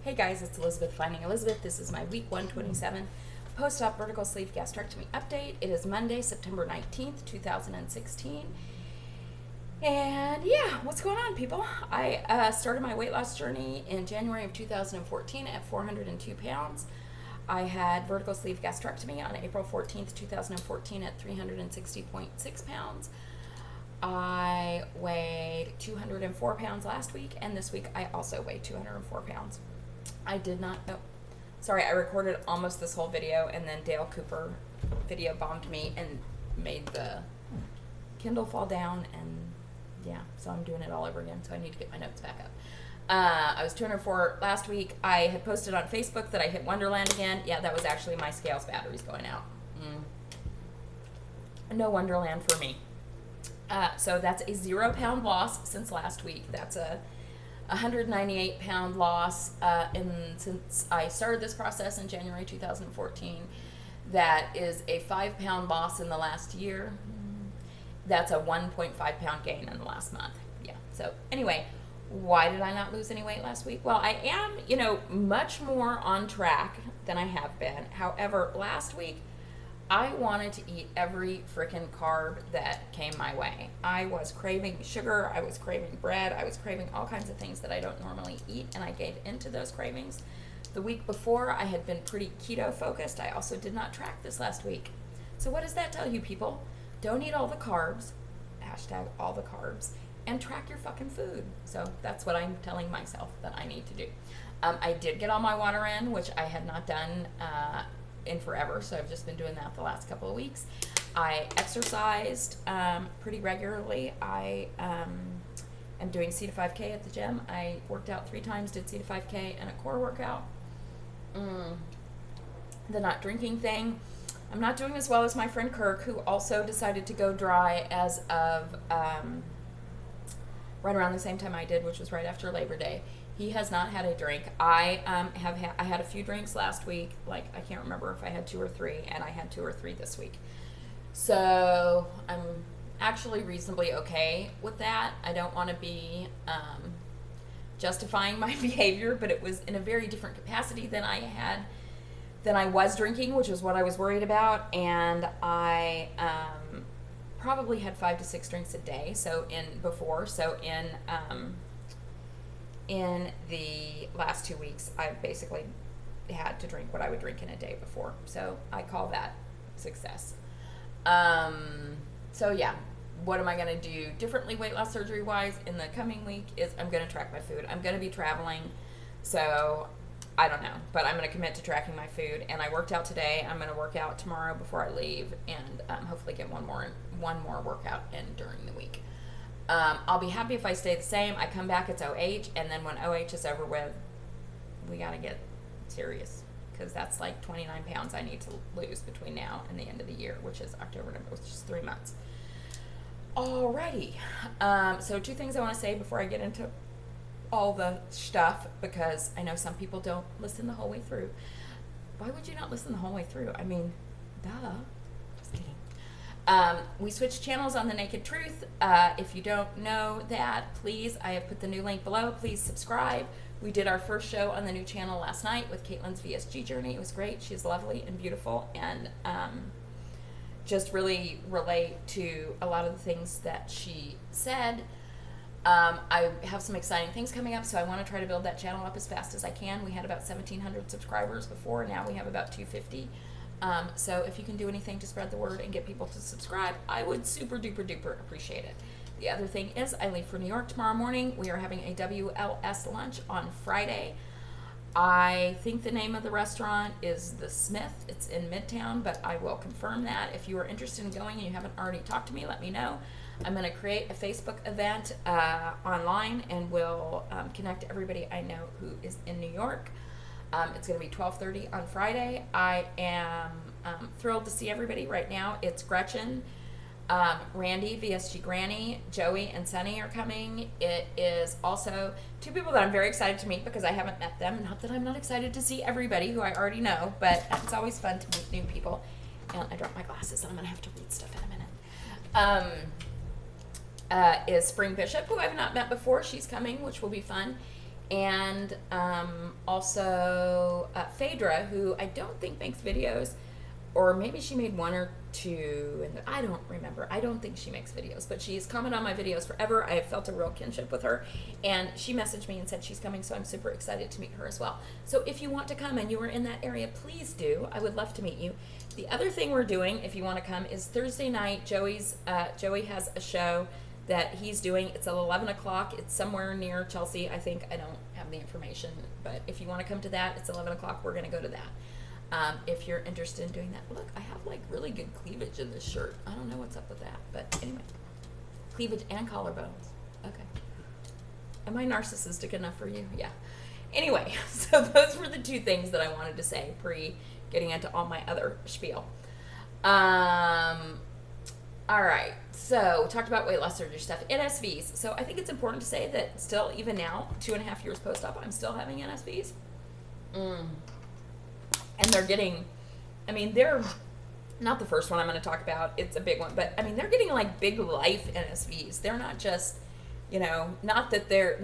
Hey guys, it's Elizabeth Finding Elizabeth. This is my week 127 post-op vertical sleeve gastrectomy update. It is Monday, September 19th, 2016. And yeah, what's going on, people? I started my weight loss journey in January of 2014 at 402 pounds. I had vertical sleeve gastrectomy on April 14th, 2014 at 360.6 pounds. I weighed 204 pounds last week, and this week I also weighed 204 pounds. I did not know. Sorry, I recorded almost this whole video, and then Dale Cooper video bombed me and made the Kindle fall down, and yeah, so I'm doing it all over again, so I need to get my notes back up. I was 204 last week. I had posted on Facebook that I hit Wonderland again. Yeah, that was actually my scales batteries going out. No Wonderland for me. So that's a 0 pound loss since last week. That's a 198 pound loss since I started this process in January 2014. That is a 5 pound loss in the last year. That's a 1.5 pound gain in the last month. Yeah, so anyway, why did I not lose any weight last week? Well, I am, much more on track than I have been. However, last week, I wanted to eat every frickin' carb that came my way. I was craving sugar, I was craving bread, I was craving all kinds of things that I don't normally eat, and I gave into those cravings. The week before, I had been pretty keto focused. I also did not track this last week. So what does that tell you, people? Don't eat all the carbs, hashtag all the carbs, and track your fucking food. So that's what I'm telling myself that I need to do. I did get all my water in, which I had not done in forever, so I've just been doing that the last couple of weeks. I exercised pretty regularly. I am doing C to 5K at the gym. I worked out 3 times, did C to 5K and a core workout. The not drinking thing, I'm not doing as well as my friend Kirk, who also decided to go dry as of right around the same time I did, which was right after Labor Day. He has not had a drink. I had a few drinks last week. Like, I can't remember if I had 2 or 3, and I had 2 or 3 this week. So I'm actually reasonably okay with that. I don't want to be justifying my behavior, but it was in a very different capacity than I was drinking, which was what I was worried about. And I probably had 5 to 6 drinks a day. In the last 2 weeks, I basically had to drink what I would drink in a day before. So I call that success. So yeah, what am I going to do differently weight loss surgery wise in the coming week is I'm going to track my food. I'm going to be traveling, so I don't know, but I'm going to commit to tracking my food. And I worked out today. I'm going to work out tomorrow before I leave, and hopefully get one more workout in during the week. I'll be happy if I stay the same. I come back, it's OH, and then when OH is over with, we got to get serious, because that's like 29 pounds I need to lose between now and the end of the year, which is October, November, which is 3 months. Alrighty. So 2 things I want to say before I get into all the stuff, because I know some people don't listen the whole way through. Why would you not listen the whole way through? I mean, duh. Just kidding. We switched channels on the Naked Truth. If you don't know that, please, I have put the new link below. Please subscribe. We did our first show on the new channel last night with Caitlin's VSG journey. It was great. She's lovely and beautiful, and just really relate to a lot of the things that she said. I have some exciting things coming up, so I want to try to build that channel up as fast as I can. We had about 1,700 subscribers before. Now we have about 250. So if you can do anything to spread the word and get people to subscribe, I would super duper duper appreciate it. The other thing is I leave for New York tomorrow morning. We are having a WLS lunch on Friday. I think the name of the restaurant is The Smith. It's in Midtown, but I will confirm that. If you are interested in going and you haven't already talked to me, let me know. I'm going to create a Facebook event online, and we'll connect everybody I know who is in New York. It's going to be 12:30 on Friday. I am thrilled to see everybody right now. It's Gretchen, Randy, VSG Granny, Joey, and Sunny are coming. It is also 2 people that I'm very excited to meet because I haven't met them. Not that I'm not excited to see everybody who I already know, but it's always fun to meet new people. And I dropped my glasses, and I'm going to have to read stuff in a minute. Is Spring Bishop, who I've not met before. She's coming, which will be fun. And also Phaedra, who I don't think makes videos, or maybe she made one or two, and I don't remember. I don't think she makes videos, but she's commented on my videos forever. I have felt a real kinship with her, and she messaged me and said she's coming, so I'm super excited to meet her as well. So if you want to come and you are in that area, please do. I would love to meet you. The other thing we're doing, if you want to come, is Thursday night. Joey has a show that he's doing. It's at 11 o'clock. It's somewhere near Chelsea, I think. I don't have the information, but if you want to come to that, it's 11 o'clock. We're going to go to that. If you're interested in doing that. Look, I have like really good cleavage in this shirt. I don't know what's up with that, but anyway. Cleavage and collarbones. Okay. Am I narcissistic enough for you? Yeah. Anyway, so those were the two things that I wanted to say pre getting into all my other spiel. All right, so we talked about weight loss surgery stuff. NSVs. So I think it's important to say that still, even now, 2.5 years post-op, I'm still having NSVs. And they're getting, I mean, they're not the first one I'm going to talk about. It's a big one. But, I mean, they're getting, like, big life NSVs. They're not just, you know, not that the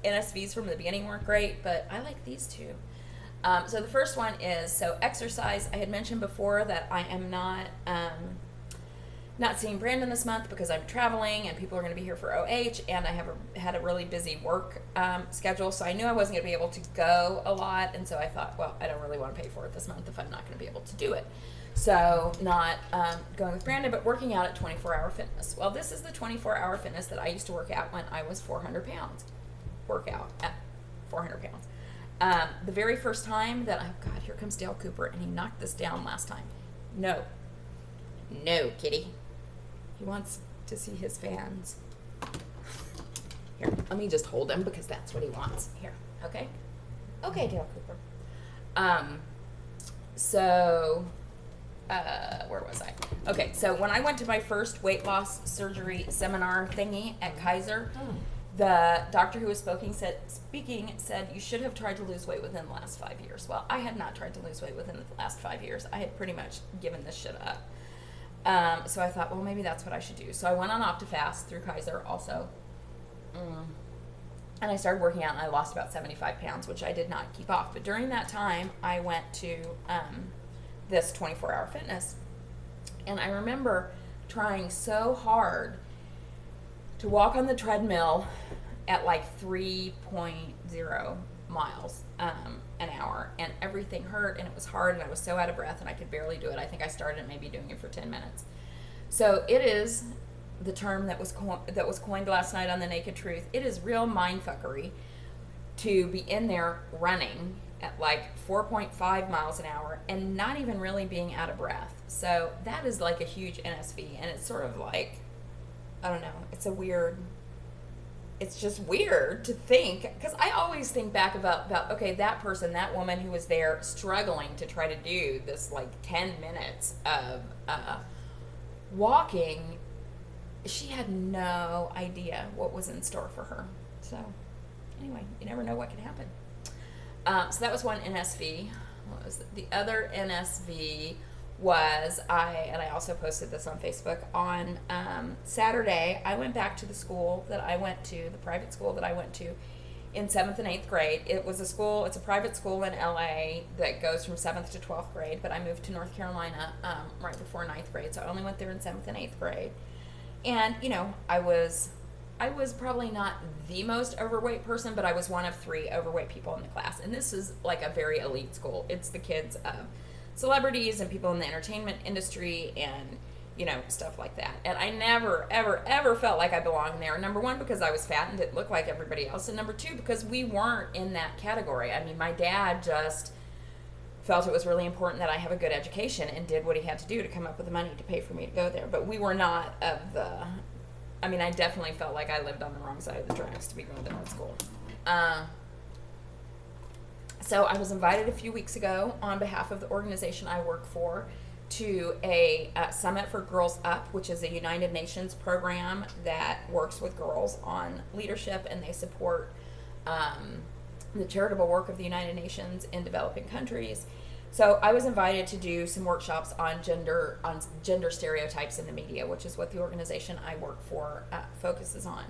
NSVs from the beginning weren't great, but I like these two. So the first one is, so exercise. I had mentioned before that I am not seeing Brandon this month because I'm traveling and people are going to be here for OH, and I had a really busy work schedule, so I knew I wasn't going to be able to go a lot, and so I thought, well, I don't really want to pay for it this month if I'm not going to be able to do it. So not going with Brandon, but working out at 24-hour fitness. Well, this is the 24-hour fitness that I used to work out when I was 400 pounds. Workout at 400 pounds. The very first time that, oh God, here comes Dale Cooper, and he knocked this down last time. No, kitty. He wants to see his fans. Here, let me just hold him because that's what he wants. Here, okay? Okay, Dale Cooper. Where was I? Okay, so when I went to my first weight loss surgery seminar thingy at Kaiser, the doctor who was speaking said you should have tried to lose weight within the last 5 years. Well, I had not tried to lose weight within the last 5 years. I had pretty much given this shit up. So I thought, well, maybe that's what I should do. So I went on OptiFast through Kaiser also. And I started working out, and I lost about 75 pounds, which I did not keep off. But during that time, I went to this 24-hour fitness. And I remember trying so hard to walk on the treadmill at like 3.0 miles an hour, and everything hurt, and it was hard, and I was so out of breath, and I could barely do it. I think I started maybe doing it for 10 minutes. So it is the term that was coined last night on The Naked Truth. It is real mindfuckery to be in there running at like 4.5 miles an hour and not even really being out of breath. So that is like a huge NSV, and it's sort of like, I don't know, it's just weird to think, because I always think back about, okay, that person, that woman who was there struggling to try to do this like 10 minutes of walking, she had no idea what was in store for her. So anyway, you never know what can happen. So that was one NSV. What was the other NSV? Was I also posted this on Facebook, on Saturday, I went back to the school that I went to, the private school that I went to in 7th and 8th grade. It's a private school in LA that goes from 7th to 12th grade, but I moved to North Carolina right before 9th grade, so I only went there in 7th and 8th grade. And, you know, I was probably not the most overweight person, but I was one of 3 overweight people in the class. And this is like a very elite school. It's the kids of celebrities and people in the entertainment industry and, you know, stuff like that. And I never, ever, ever felt like I belonged there. Number one, because I was fat and didn't look like everybody else. And number two, because we weren't in that category. I mean, my dad just felt it was really important that I have a good education and did what he had to do to come up with the money to pay for me to go there. But we were not of the, I mean, I definitely felt like I lived on the wrong side of the tracks to be going to art school. So I was invited a few weeks ago on behalf of the organization I work for to a Summit for Girls Up, which is a United Nations program that works with girls on leadership, and they support the charitable work of the United Nations in developing countries. So I was invited to do some workshops on gender stereotypes in the media, which is what the organization I work for focuses on.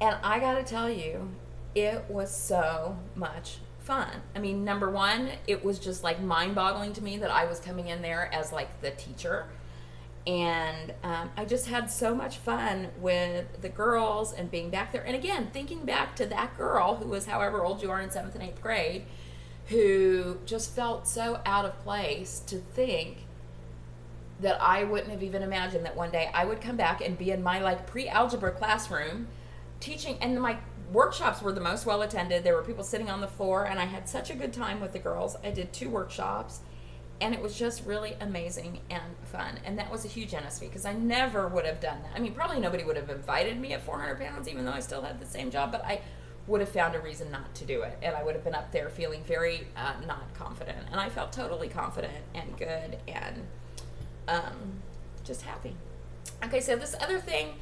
And I got to tell you, it was so much fun. I mean, number one, it was just like mind-boggling to me that I was coming in there as like the teacher. And I just had so much fun with the girls and being back there. And again, thinking back to that girl who was however old you are in 7th and 8th grade, who just felt so out of place, to think that I wouldn't have even imagined that one day I would come back and be in my like pre-algebra classroom teaching. And my workshops were the most well attended. There were people sitting on the floor, and I had such a good time with the girls. I did 2 workshops, and it was just really amazing and fun. And that was a huge NSV, because I never would have done that. I mean, probably nobody would have invited me at 400 pounds, even though I still had the same job, but I would have found a reason not to do it. And I would have been up there feeling very not confident. And I felt totally confident and good and just happy. Okay, so this other thing,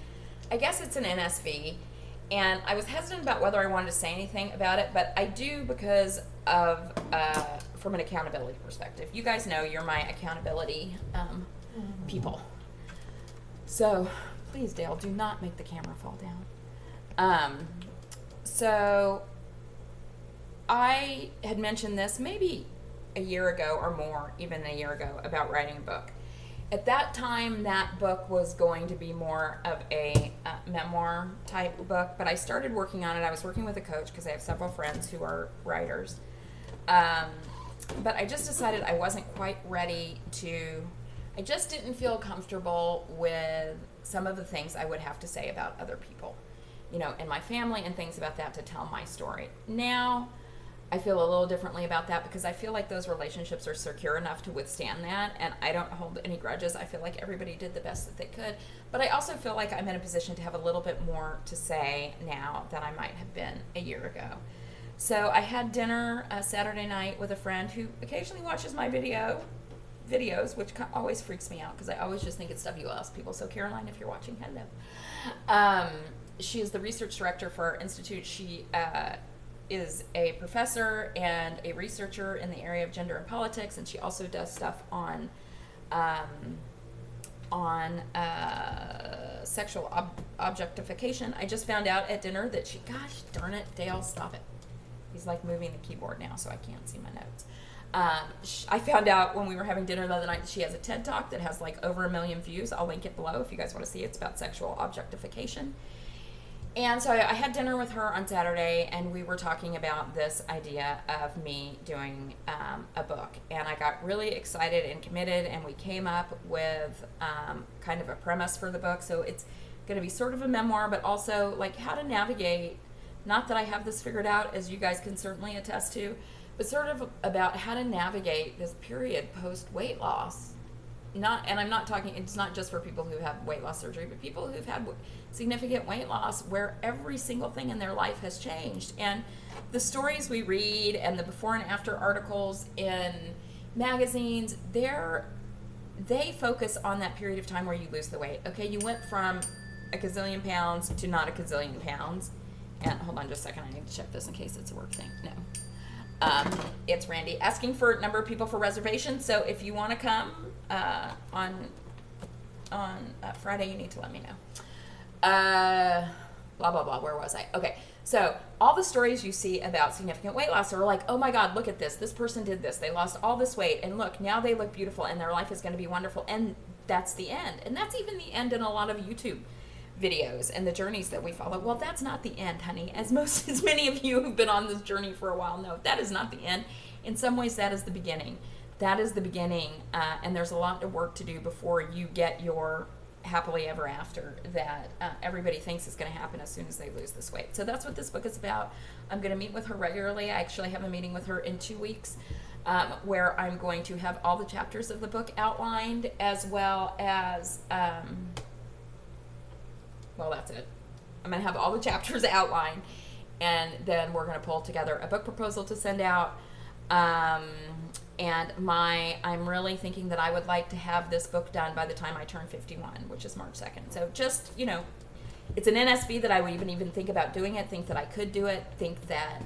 I guess it's an NSV, and I was hesitant about whether I wanted to say anything about it, but I do, because of from an accountability perspective. You guys know you're my accountability people. So please, Dale, do not make the camera fall down. So I had mentioned this maybe a year ago or more, even a year ago, about writing a book. At that time, that book was going to be more of a memoir type book, but I started working on it. I was working with a coach, because I have several friends who are writers. But I just decided I wasn't quite ready to, I just didn't feel comfortable with some of the things I would have to say about other people, you know, and my family and things about that, to tell my story. Now, I feel a little differently about that, because I feel like those relationships are secure enough to withstand that, and I don't hold any grudges. I feel like everybody did the best that they could, but I also feel like I'm in a position to have a little bit more to say now than I might have been a year ago. So I had dinner Saturday night with a friend who occasionally watches my videos, which always freaks me out, because I always just think it's WLS people. So Caroline, if you're watching, hello. She is the research director for our institute. She is a professor and a researcher in the area of gender and politics, and she also does stuff on sexual objectification. I just found out at dinner that she, gosh darn it, Dale, stop it. He's like moving the keyboard now, so I can't see my notes. I found out when we were having dinner the other night that she has a TED Talk that has like over 1 million views. I'll link it below if you guys want to see it. It's about sexual objectification. And so I had dinner with her on Saturday, and we were talking about this idea of me doing a book. And I got really excited and committed, and we came up with kind of a premise for the book. So it's going to be sort of a memoir, but also like how to navigate, not that I have this figured out, as you guys can certainly attest to, but sort of about how to navigate this period post-weight loss. And I'm not talking, it's not just for people who have weight loss surgery, but people who've had significant weight loss where every single thing in their life has changed. And the stories we read and the before and after articles in magazines, they focus on that period of time where you lose the weight. Okay, you went from a gazillion pounds to not a gazillion pounds. And hold on just a second, I need to check this in case it's a work thing. No. It's Randy asking for a number of people for reservations. So if you want to come on Friday, you need to let me know. Blah, blah, blah. Where was I? Okay. So all the stories you see about significant weight loss are like, oh my God, look at this. This person did this. They lost all this weight. And look, now they look beautiful and their life is going to be wonderful. And that's the end. And that's even the end in a lot of YouTube videos and the journeys that we follow. Well, that's not the end, honey. As many of you who've been on this journey for a while know, that is not the end. In some ways, that is the beginning. That is the beginning, and there's a lot of work to do before you get your happily ever after that everybody thinks is going to happen as soon as they lose this weight. So that's what this book is about. I'm going to meet with her regularly. I actually have a meeting with her in 2 weeks where I'm going to have all the chapters of the book outlined, as well as well, that's it. I'm going to have all the chapters outlined, and then we're going to pull together a book proposal to send out. And I'm really thinking that I would like to have this book done by the time I turn 51, which is March 2nd. So just, you know, it's an NSV that I would even think about doing it, think that I could do it, think that,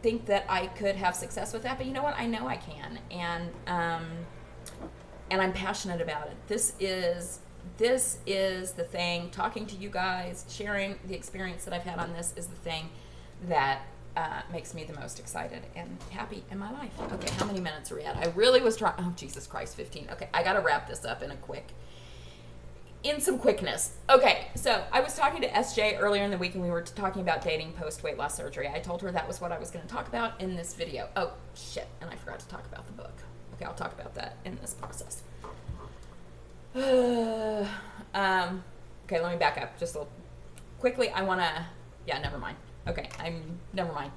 think that I could have success with that. But you know what? I know I can. And I'm passionate about it. This is this is the thing, talking to you guys, sharing the experience that I've had on this is the thing that makes me the most excited and happy in my life. Okay, how many minutes are we at? I really was trying, oh, Jesus Christ, 15. Okay, I got to wrap this up in some quickness. Okay, so I was talking to SJ earlier in the week, and we were talking about dating post-weight loss surgery. I told her that was what I was going to talk about in this video. Oh, shit, and I forgot to talk about the book. Okay, I'll talk about that in this process. Okay, let me back up just a little quickly. Never mind. Okay, never mind.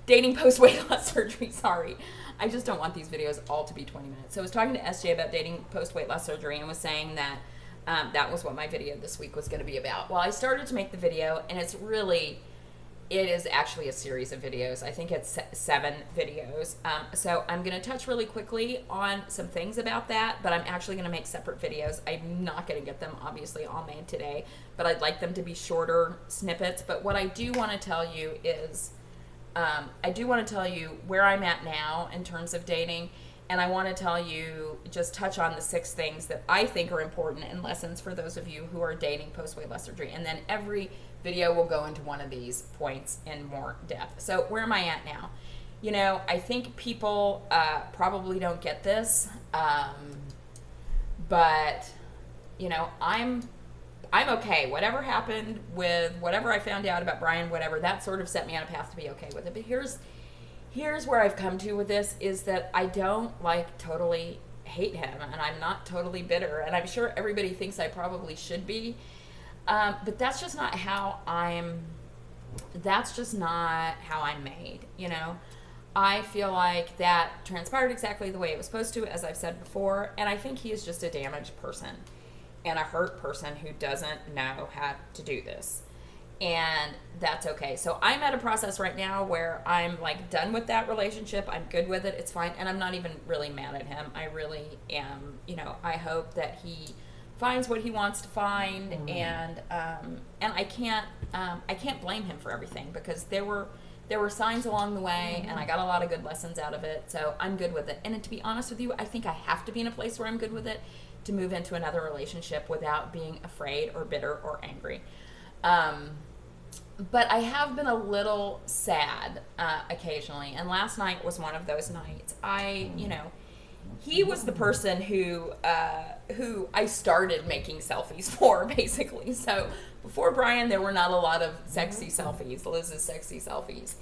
Dating post-weight loss surgery, sorry. I just don't want these videos all to be 20 minutes. So I was talking to SJ about dating post-weight loss surgery and was saying that that was what my video this week was going to be about. Well, I started to make the video, and it is actually a series of videos. I think it's 7 videos. So I'm going to touch really quickly on some things about that, but I'm actually going to make separate videos. I'm not going to get them, obviously, all made today, but I'd like them to be shorter snippets. But what I do want to tell you is, I do want to tell you where I'm at now in terms of dating, and I want to tell you, just touch on the 6 things that I think are important and lessons for those of you who are dating post-weight loss surgery. And then every video will go into one of these points in more depth. So where am I at now? You know, I think people probably don't get this, but, you know, I'm okay. Whatever happened with whatever I found out about Brian, whatever, that sort of set me on a path to be okay with it. But here's where I've come to with this, is that I don't totally hate him, and I'm not totally bitter, and I'm sure everybody thinks I probably should be, but that's just not how I'm made, you know. I feel like that transpired exactly the way it was supposed to, as I've said before, and I think he is just a damaged person and a hurt person who doesn't know how to do this. And that's okay. So I'm at a process right now where I'm done with that relationship. I'm good with it. It's fine. And I'm not even really mad at him. I really am. You know, I hope that he finds what he wants to find. And I can't blame him for everything, because there were signs along the way, and I got a lot of good lessons out of it. So I'm good with it. And to be honest with you, I think I have to be in a place where I'm good with it to move into another relationship without being afraid or bitter or angry. But I have been a little sad occasionally, and last night was one of those nights. He was the person who I started making selfies for, basically. So before Brian, there were not a lot of sexy selfies, Liz's sexy selfies.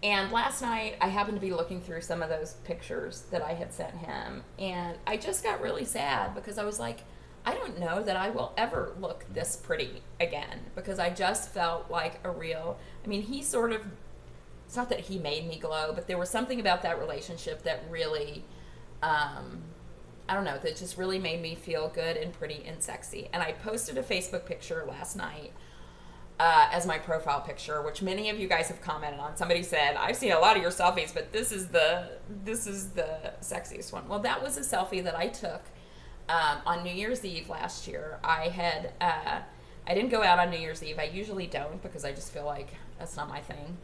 And last night, I happened to be looking through some of those pictures that I had sent him, and I just got really sad, because I was like, I don't know that I will ever look this pretty again, because I just felt like he sort of, it's not that he made me glow, but there was something about that relationship that really, that just really made me feel good and pretty and sexy. And I posted a Facebook picture last night as my profile picture, which many of you guys have commented on. Somebody said, I've seen a lot of your selfies, but this is the sexiest one. Well, that was a selfie that I took on New Year's Eve last year. I didn't go out on New Year's Eve. I usually don't, because I just feel like that's not my thing.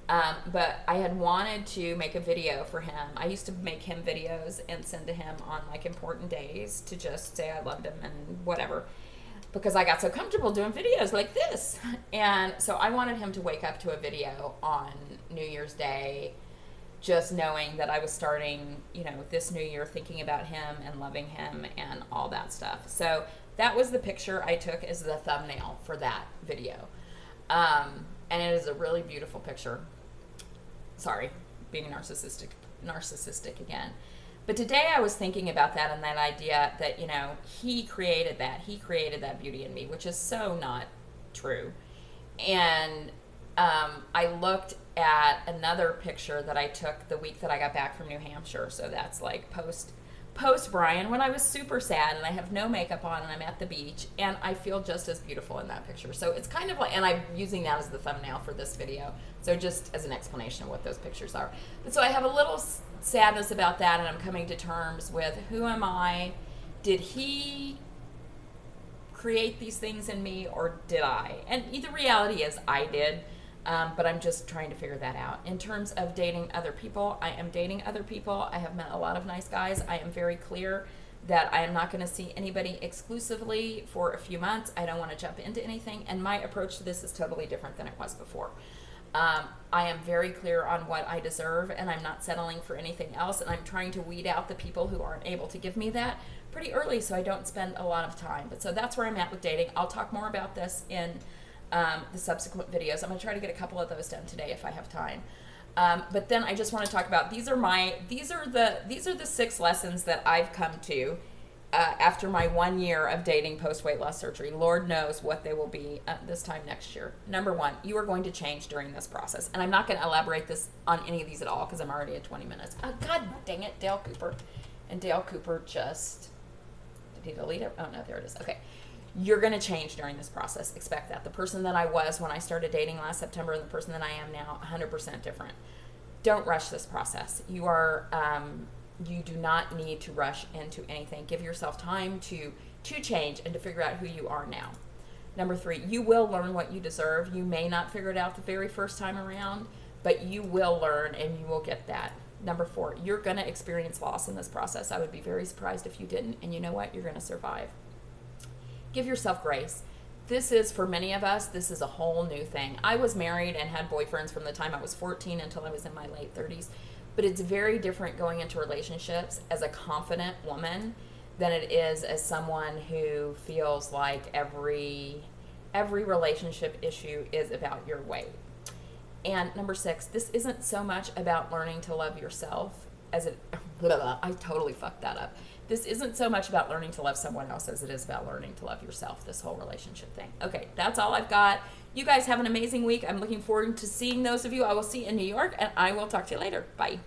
But I had wanted to make a video for him. I used to make him videos and send to him on important days to just say I loved him and whatever, because I got so comfortable doing videos like this. And so I wanted him to wake up to a video on New Year's Day, just knowing that I was starting, this new year thinking about him and loving him and all that stuff. So that was the picture I took as the thumbnail for that video. And it is a really beautiful picture. Sorry, being narcissistic again. But today I was thinking about that, and that idea that, he created that beauty in me, which is so not true. And I looked at another picture that I took the week that I got back from New Hampshire. So that's post Brian, when I was super sad and I have no makeup on and I'm at the beach, and I feel just as beautiful in that picture. So it's kind of and I'm using that as the thumbnail for this video. So just as an explanation of what those pictures are. But so I have a little sadness about that, and I'm coming to terms with, who am I? Did he create these things in me, or did I? And the reality is I did. But I'm just trying to figure that out. In terms of dating other people, I am dating other people. I have met a lot of nice guys. I am very clear that I am not going to see anybody exclusively for a few months. I don't want to jump into anything, and my approach to this is totally different than it was before. I am very clear on what I deserve, and I'm not settling for anything else, and I'm trying to weed out the people who aren't able to give me that pretty early so I don't spend a lot of time. But so that's where I'm at with dating. I'll talk more about this in the subsequent videos. I'm going to try to get a couple of those done today if I have time. But then I just want to talk about, these are the 6 lessons that I've come to after my 1 year of dating post weight loss surgery. Lord knows what they will be this time next year. Number 1, you are going to change during this process. And I'm not going to elaborate this on any of these at all because I'm already at 20 minutes. Oh, God dang it, Dale Cooper. And Dale Cooper just, did he delete it? Oh, no, there it is. Okay. You're going to change during this process. Expect that. The person that I was when I started dating last September and the person that I am now, 100% different. Don't rush this process. You are, you do not need to rush into anything. Give yourself time to change and to figure out who you are now. Number 3, you will learn what you deserve. You may not figure it out the very first time around, but you will learn and you will get that. Number 4, you're going to experience loss in this process. I would be very surprised if you didn't. And you know what? You're going to survive. Give yourself grace. This is, for many of us, this is a whole new thing. I was married and had boyfriends from the time I was 14 until I was in my late 30s. But it's very different going into relationships as a confident woman than it is as someone who feels like every relationship issue is about your weight. And number 6, this isn't so much about learning to love yourself as it, I totally fucked that up. This isn't so much about learning to love someone else as it is about learning to love yourself, this whole relationship thing. Okay, that's all I've got. You guys have an amazing week. I'm looking forward to seeing those of you I will see in New York, and I will talk to you later. Bye.